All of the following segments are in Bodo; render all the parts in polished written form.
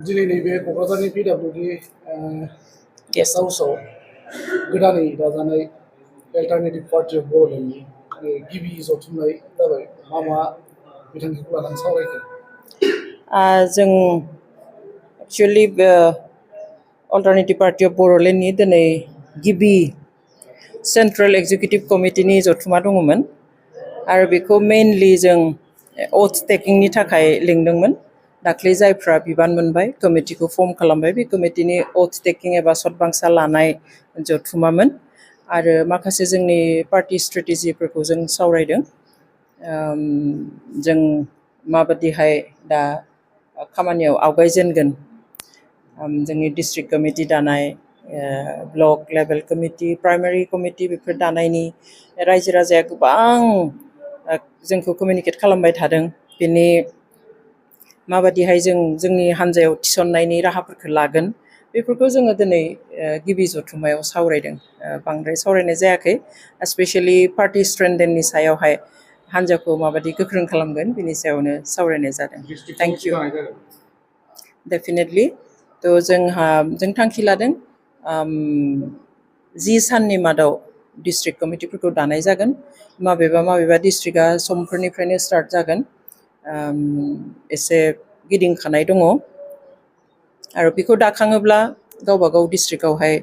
दिनै नैबे क'क्राझारनि PWD Yes. हाउसआव गोदानै दाजानाय अल्टारनेटिभ पार्टि अफ बर'लेण्डनि गिबि जथुमनाय जाबाय मा बिथांखिखौ लानानै सावरायखो? जों एक्चुअली अल्टारनेटिभ पार्टि अफ बर'लेण्डनि दिनै गिबि सेन्ट्रेल एक्जिकिउटिभ कमिटिनि जथुमा दङमोन आरो बेखौ मेइनलि जों अथ टेकिंनि थाखाय लिंदोंमोन। दाख्लै जायफ्रा बिबान मोनबाय कमिटिखौ फर्म खालामबाय बे कमिटिनि अथ टेकिं एबा सतबांसा लानाय जथुमामोन आरो माखासे जोंनि पार्टि स्ट्रेटेजिफोरखौ जों सावरायदों। जों माबादिहाय दा खामानियाव आवगायजेनगोन, जोंनि डिस्ट्रिक्ट कमिटि दानाय, block level committee, primary committee बेफोर दानायनि रायजो राजाया गोबां जोंखौ कमिउनिकेट खालामबाय थादों। बेनि माबादिहाय जोंनि हान्जायाव थिसननायनि राहाफोरखौ लागोन बेफोरखौ जोङो दिनै गिबि जथुमायाव सावरायदों। बांद्राय सावरायनाय जायाखै, स्पेशेलि पार्टि स्ट्रेन्थेननि सायावहाय हान्जाखौ माबादि गोख्रों खालामगोन बिनि सायावनो सावरायनाय जादों। Thank you. डेफिनेटलि जों थांखि लादों 10 साननि मादाव डिस्ट्रिक्ट कमिटिफोरखौ दानाय जागोन। माबेबा डिस्ट्रिक्टआ समफोरनिफ्रायनो स्टार्ट जागोन। एसे गिदिंखानाय दङ आरो बेखौ दाखाङोब्ला गावबा गाव डिस्ट्रिक्टआवहाय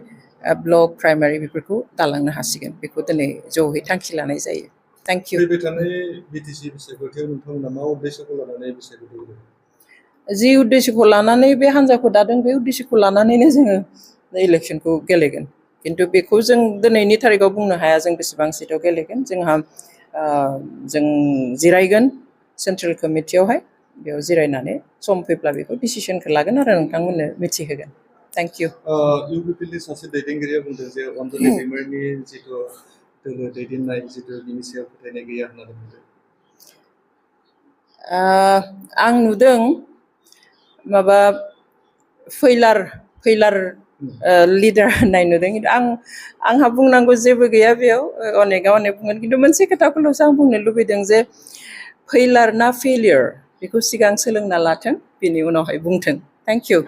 ब्लक प्राइमारि बेफोरखौ दालांनो हासिगोन। बेखौ दिनै ज'है थांखि लानाय जायो। Thank you. फैबाय थानाय BTC बिसायख'थियाव नोंथांमोना मा उद्देश्यखौ लानानै बिसायख'थि होदों? जि उद्देश्यखौ लानानै बे हान्जाखौ दादों बे उद्देश्यखौ लानानैनो जोङो इलेक्सनखौ गेलेगोन। खिन्थु बेखौ जों दिनैनि थारिखआव बुंनो हाया जों बेसेबां सिटआव गेलेगोन। जों जिरायगोन सेन्ट्रेल कमिटियावहाय, बेयाव जिरायनानै सम फैब्ला बेखौ डिसिसनखौ लागोन आरो नोंथांमोननो मिथिहोगोन। Thank you. UPPनि सासे दैदेनगिरिया बुंदों जे अनजलि दैमारिनि जिथु दोलो दैदेननाय बिनि सायाव फोथायनाय गैया होननानै बुंदों। आं नुदों माबा फैलार लिडार होननाय नुदों, खिन्थु आंहा बुंनांगौ जेबो गैया बेयाव। अनेकआ अनेक बुंगोन, खिन्थु मोनसे खोथाखौल'सो आं बुंनो लुबैदों जे फैलार ना फेलियर बेखौ सिगां सोलोंना लाथों, बिनि उनावहाय बुंथों। Thank you.